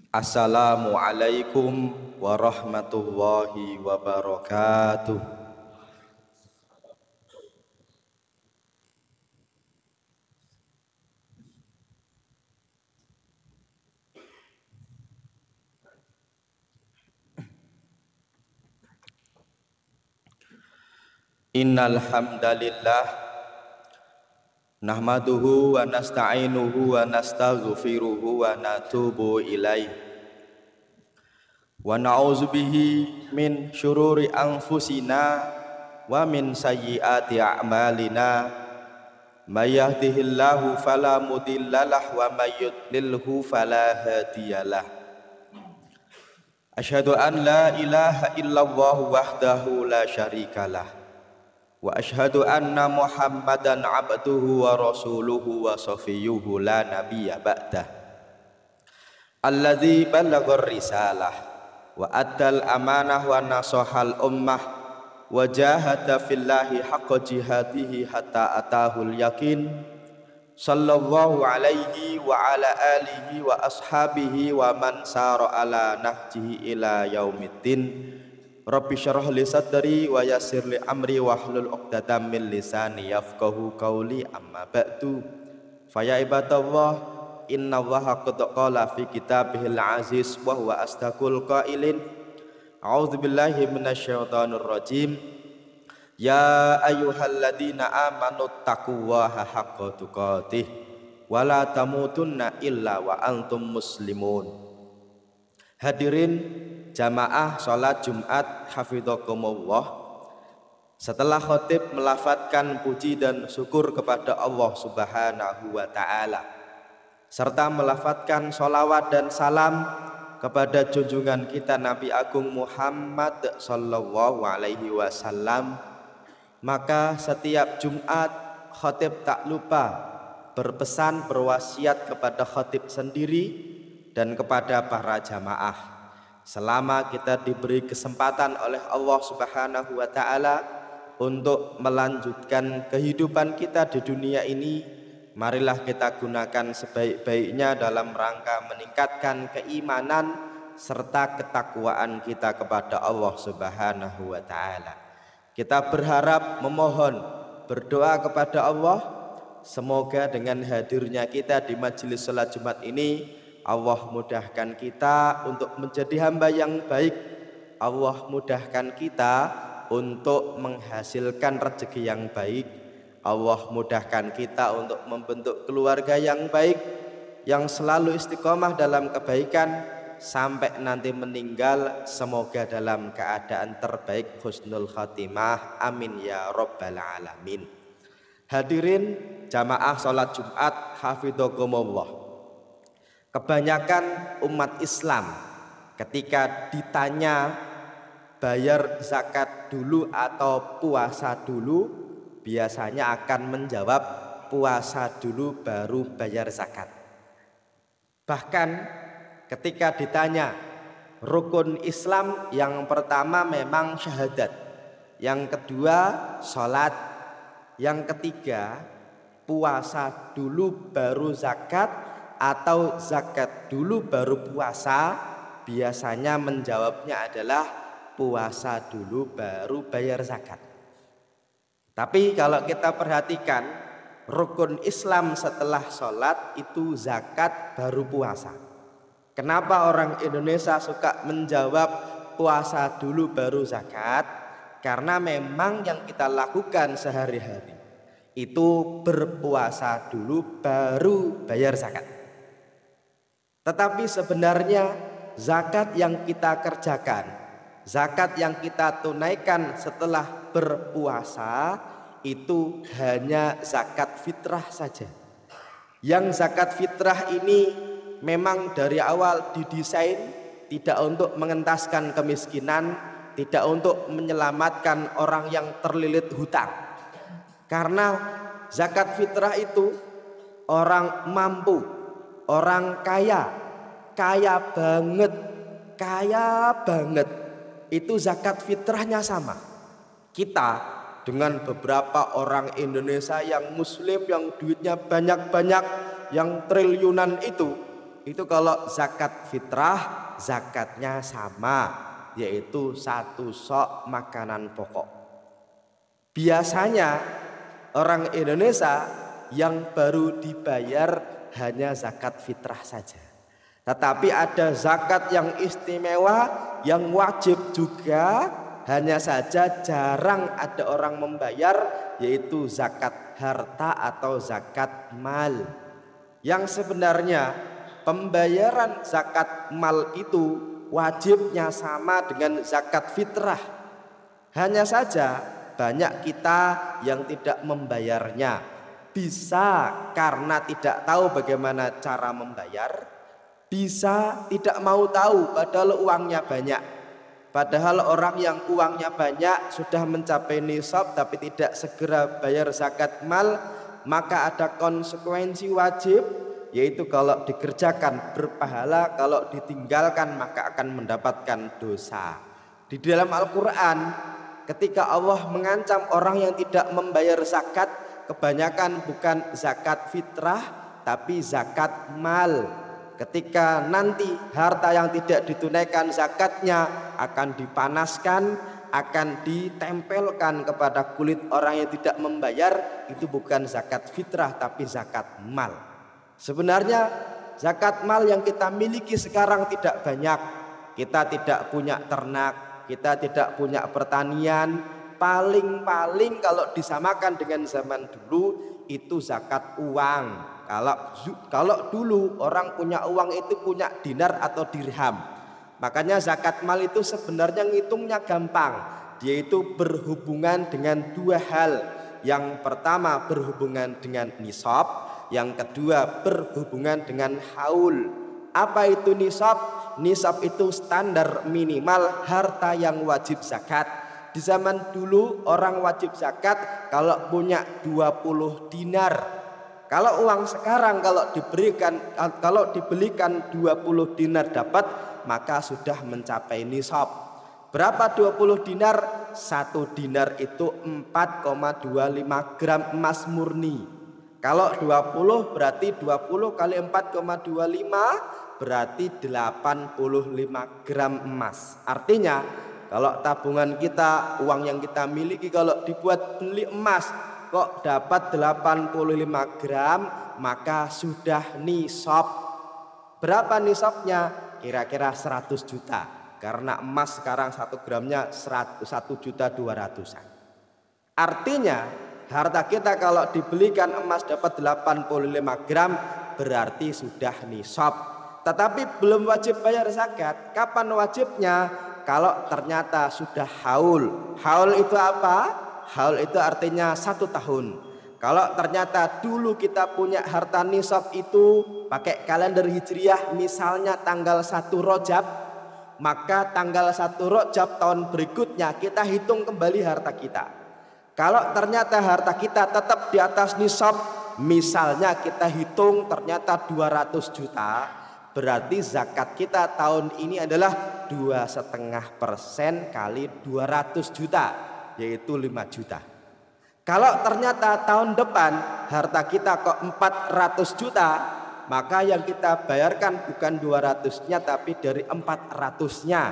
Assalamualaikum warahmatullahi wabarakatuh. Innal hamdalillah nahmaduhu wa nasta'inuhu wa nastaghfiruhu wa natubu ilaih wa na'udzu bihi min syururi anfusina wa min sayyiati a'malina may yahdihillahu fala mudhillalah wa may yudlilhu fala hadiyalah. Asyhadu an la ilaha illallah wahdahu la syarikalah wa asyhadu anna Muhammadan abduhu wa rasuluhu wa safiyuhu la nabiyya ba'dah alladzi ballaghar risalah wa addal amanah wa nasahal ummah wa jahada fillahi haqqa jihadihi hatta atahul yakin sallallahu alaihi wa ala alihi wa ashabihi wa man sara ala nahjihi ila yaumiddin. Rabbi syarah li sadri wa yassir li amri wahlul 'uqdatam min lisani yafqahu qawli amma ba'du. Fa ya ibadallah innallaha qad qala fi kitabihil aziz wa huwa asdaqul qailin. A'udzubillahi minasyaitonir rajim. Ya ayyuhalladzina amanu taqullaha haqqa tuqatih wa la tamutunna illa wa antum muslimun. Hadirin jamaah sholat Jumat hafidhakumullah, setelah khatib melafadzkan puji dan syukur kepada Allah Subhanahu wa ta'ala serta melafadzkan sholawat dan salam kepada junjungan kita Nabi Agung Muhammad sallallahu alaihi wasallam, maka setiap Jumat khatib tak lupa berpesan berwasiat kepada khatib sendiri dan kepada para jamaah. Selama kita diberi kesempatan oleh Allah Subhanahu wa ta'ala untuk melanjutkan kehidupan kita di dunia ini, marilah kita gunakan sebaik-baiknya dalam rangka meningkatkan keimanan serta ketakwaan kita kepada Allah Subhanahu wa ta'ala. Kita berharap, memohon, berdoa kepada Allah, semoga dengan hadirnya kita di majelis salat Jumat ini Allah mudahkan kita untuk menjadi hamba yang baik. Allah mudahkan kita untuk menghasilkan rezeki yang baik. Allah mudahkan kita untuk membentuk keluarga yang baik, yang selalu istiqomah dalam kebaikan sampai nanti meninggal, semoga dalam keadaan terbaik, husnul khatimah, amin ya rabbal alamin. Hadirin jamaah sholat Jumat hafidhakumullah, kebanyakan umat Islam ketika ditanya bayar zakat dulu atau puasa dulu, biasanya akan menjawab puasa dulu baru bayar zakat. Bahkan ketika ditanya rukun Islam, yang pertama memang syahadat, yang kedua sholat, yang ketiga puasa dulu baru zakat, atau zakat dulu baru puasa, biasanya menjawabnya adalah puasa dulu baru bayar zakat. Tapi kalau kita perhatikan, rukun Islam setelah sholat itu zakat baru puasa. Kenapa orang Indonesia suka menjawab puasa dulu baru zakat? Karena memang yang kita lakukan sehari-hari itu berpuasa dulu baru bayar zakat. Tetapi sebenarnya zakat yang kita kerjakan, zakat yang kita tunaikan setelah berpuasa itu hanya zakat fitrah saja. Yang zakat fitrah ini memang dari awal didesain tidak untuk mengentaskan kemiskinan, tidak untuk menyelamatkan orang yang terlilit hutang. Karena zakat fitrah itu orang mampu, orang kaya banget, itu zakat fitrahnya sama. Kita dengan beberapa orang Indonesia yang muslim, yang duitnya banyak-banyak, yang triliunan itu Itu kalau zakat fitrah zakatnya sama, yaitu 1 sok makanan pokok. Biasanya orang Indonesia yang baru dibayar hanya zakat fitrah saja. Tetapi ada zakat yang istimewa, yang wajib juga, hanya saja jarang ada orang membayar, yaitu zakat harta atau zakat mal. Yang sebenarnya pembayaran zakat mal itu wajibnya sama dengan zakat fitrah. Hanya saja banyak kita yang tidak membayarnya. Bisa karena tidak tahu bagaimana cara membayar, bisa tidak mau tahu padahal uangnya banyak. Padahal orang yang uangnya banyak sudah mencapai nisab tapi tidak segera bayar zakat mal, maka ada konsekuensi wajib, yaitu kalau dikerjakan berpahala, kalau ditinggalkan maka akan mendapatkan dosa. Di dalam Al-Quran ketika Allah mengancam orang yang tidak membayar zakat, kebanyakan bukan zakat fitrah tapi zakat mal. Ketika nanti harta yang tidak ditunaikan zakatnya akan dipanaskan, akan ditempelkan kepada kulit orang yang tidak membayar, itu bukan zakat fitrah tapi zakat mal. Sebenarnya zakat mal yang kita miliki sekarang tidak banyak. Kita tidak punya ternak, kita tidak punya pertanian. Paling-paling kalau disamakan dengan zaman dulu itu zakat uang. Kalau dulu orang punya uang itu punya dinar atau dirham. Makanya zakat mal itu sebenarnya ngitungnya gampang. Dia itu berhubungan dengan 2 hal. Yang pertama berhubungan dengan nisab, yang kedua berhubungan dengan haul. Apa itu nisab? Nisab itu standar minimal harta yang wajib zakat. Di zaman dulu orang wajib zakat kalau punya 20 dinar. Kalau uang sekarang kalau dibelikan 20 dinar dapat, maka sudah mencapai nisab. Berapa 20 dinar? 1 dinar itu 4,25 gram emas murni. Kalau 20 berarti 20 kali 4,25 berarti 85 gram emas. Artinya kalau tabungan kita, uang yang kita miliki kalau dibuat beli emas kok dapat 85 gram, maka sudah nisab. Berapa nisabnya? Kira-kira 100 juta. Karena emas sekarang 1 gramnya 1.200.000-an. Artinya harta kita kalau dibelikan emas dapat 85 gram berarti sudah nisab. Tetapi belum wajib bayar zakat. Kapan wajibnya? Kalau ternyata sudah haul. Haul itu apa? Haul itu artinya 1 tahun. Kalau ternyata dulu kita punya harta nisab itu pakai kalender hijriah misalnya tanggal 1 Rajab, maka tanggal 1 Rajab tahun berikutnya kita hitung kembali harta kita. Kalau ternyata harta kita tetap di atas nisab, misalnya kita hitung ternyata 200 juta, berarti zakat kita tahun ini adalah 2,5% kali 200 juta, yaitu 5 juta. Kalau ternyata tahun depan harta kita kok 400 juta, maka yang kita bayarkan bukan 200-nya tapi dari 400-nya.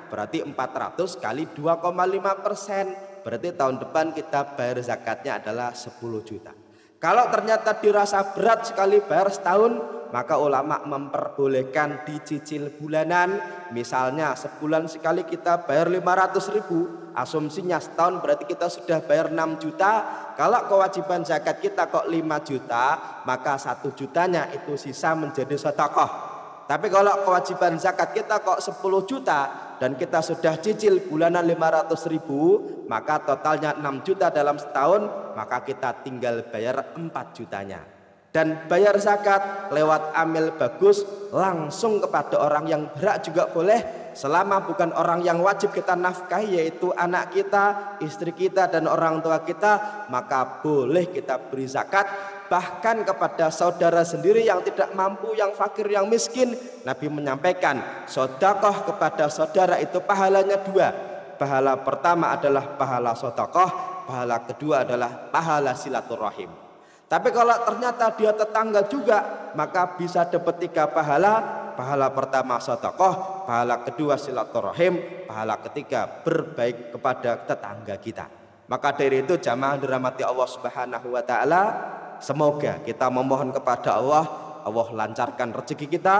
Berarti 400 kali 2,5%. Berarti tahun depan kita bayar zakatnya adalah 10 juta. Kalau ternyata dirasa berat sekali bayar setahun, maka ulama memperbolehkan dicicil bulanan. Misalnya sebulan sekali kita bayar 500.000, asumsinya setahun berarti kita sudah bayar 6 juta. Kalau kewajiban zakat kita kok 5 juta, maka 1 jutanya itu sisa menjadi sedekah. Tapi kalau kewajiban zakat kita kok 10 juta dan kita sudah cicil bulanan 500.000, maka totalnya 6 juta dalam setahun, maka kita tinggal bayar 4 jutanya. Dan bayar zakat lewat amil bagus langsung kepada orang yang berhak juga boleh, selama bukan orang yang wajib kita nafkahi, yaitu anak kita, istri kita dan orang tua kita, maka boleh kita beri zakat. Bahkan kepada saudara sendiri yang tidak mampu, yang fakir, yang miskin, Nabi menyampaikan sedekah kepada saudara itu pahalanya 2. Pahala pertama adalah pahala sedekah, pahala kedua adalah pahala silaturahim. Tapi kalau ternyata dia tetangga juga, maka bisa dapat 3 pahala. Pahala pertama sedekah, pahala kedua silaturahim, pahala ketiga berbaik kepada tetangga kita. Maka dari itu jamaah dirahmati Allah Subhanahu wa taala, semoga kita memohon kepada Allah, Allah lancarkan rezeki kita,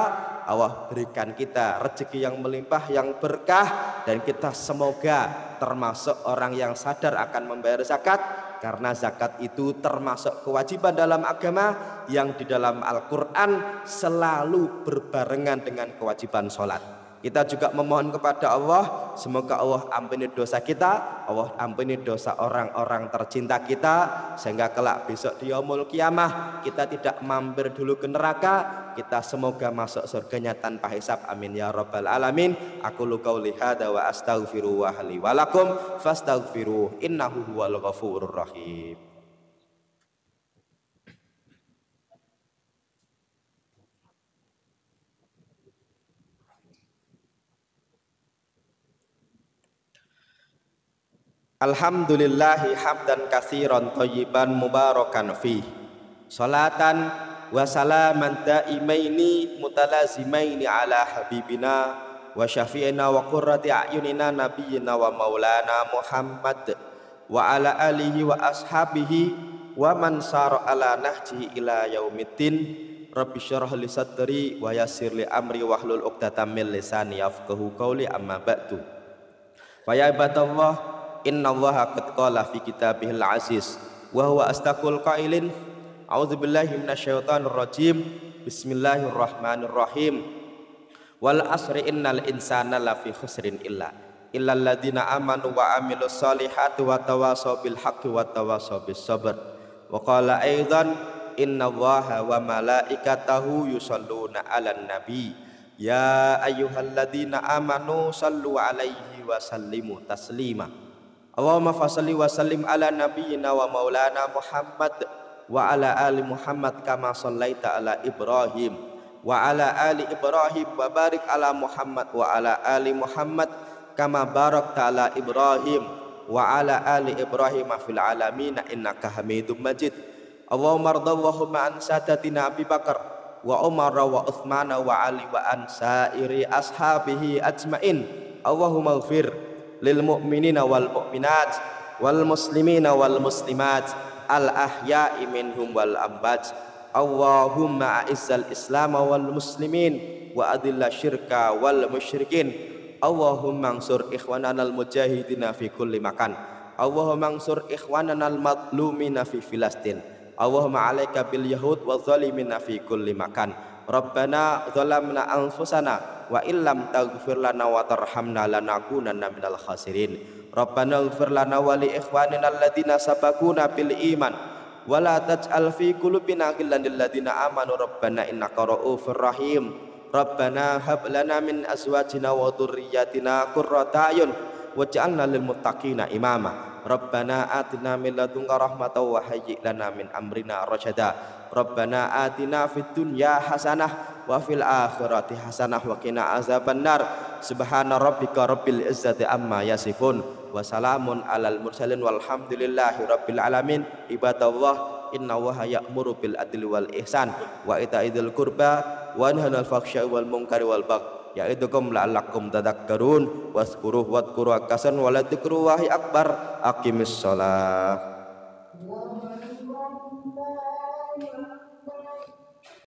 Allah berikan kita rezeki yang melimpah, yang berkah, dan kita semoga termasuk orang yang sadar akan membayar zakat, karena zakat itu termasuk kewajiban dalam agama yang di dalam Al-Quran selalu berbarengan dengan kewajiban sholat. Kita juga memohon kepada Allah, semoga Allah ampuni dosa kita, Allah ampuni dosa orang-orang tercinta kita, sehingga kelak besok di yaumul kiamah kita tidak mampir dulu ke neraka, kita semoga masuk surganya tanpa hisab, amin ya rabbal alamin. Aku qauli hadza wa astaghfiru wa li wa lakum fastaghfiruh innahu huwal ghafurur rahim. Alhamdulillahi hamdan katsiran thayyiban mubarakan fi. Salatan wa salaman daimaini mutalazimaini ala habibina wa syafi'ina wa qurrati a'yunina nabiyyina wa maulana Muhammad wa ala alihi wa ashabihi wa man sara ala nahjihi ila yaumiddin. Rabbi syrah li sadri wa yassir li amri wahlul 'uqdatam min lisani yafqahu qawli, amma ba'du. Fa ya ibadallah, inna allaha qad qala fi kitabihil aziz wa huwa astaqul qailin a'udzubillahi minasyaitonir rajim bismillahirrahmanirrahim wal asri innal insana lafi khusrin illal ladzina amanu wa amilus solihati wa tawasaw bil haqqi wa tawasaw bis sabr. Wa qala aidan inna allaha wa malaikatahu yusholluna 'alan nabi ya ayyuhalladzina amanu sallu 'alaihi wa sallimu taslima. Allahumma fasalli wa sallim ala nabiyyina wa maulana Muhammad wa ala ali Muhammad kama sallaita ala Ibrahim wa ala ali Ibrahim wa barik ala Muhammad wa ala ali Muhammad kama barakta ala Ibrahim wa ala ali Ibrahim fil alamin innaka Hamidum Majid. Allahumma ardallahumma an sadatina Abi Bakar wa Umar wa Uthman wa Ali wa an sairi ashabihi ajmain. Allahumma ighfir lil mu'minina wal mu'minat wal muslimina wal muslimat al ahya'i minhum wal amwat. Allahumma a'izzal islam wal muslimin wa adilla syirka wal musyrikin. Allahumma ansur ikhwanana al mujahidina fi kulli makan. Allahumma ansur ikhwanana al madlumina fi Filastin. Allahumma alaika bil yahud wa zalimina fi kulli makan. Rabbana zalamna anfusana wa illam taghfir lana wa tarhamna lanakunanna minal khasirin. Rabbana ighfir lana wa li ikhwanina alladziina sabaquna bil iman wa la taj'al fi qulubina ghillan lil ladziina amanu rabbana innaka ra'ufur rahim. Rabbana hab lana min azwajina wa dhurriyyatina qurrata a'yun waj'alna lil muttaqina imama. Rabbana atina min ladunka rahmatan wa hayyi' lana min amrina rasyada. Rabbana atina fid dunya hasanah wa fil akhirati hasanah wa qina azabannar. Subhana rabbika rabbil izzati amma yasifun wa salamun alal mursalin walhamdulillahi rabbil alamin. Ibadallah, inna Allaha ya'muru bil adli wal ihsan wa ita'idil qurba wa yanha 'anil fahsya'i wal munkari wal baghi ya'idukum la'allakum tadhakkarun wazkuruhu wadhkuru akasan wa la dzikrullahi akbar. Aqimis shalah.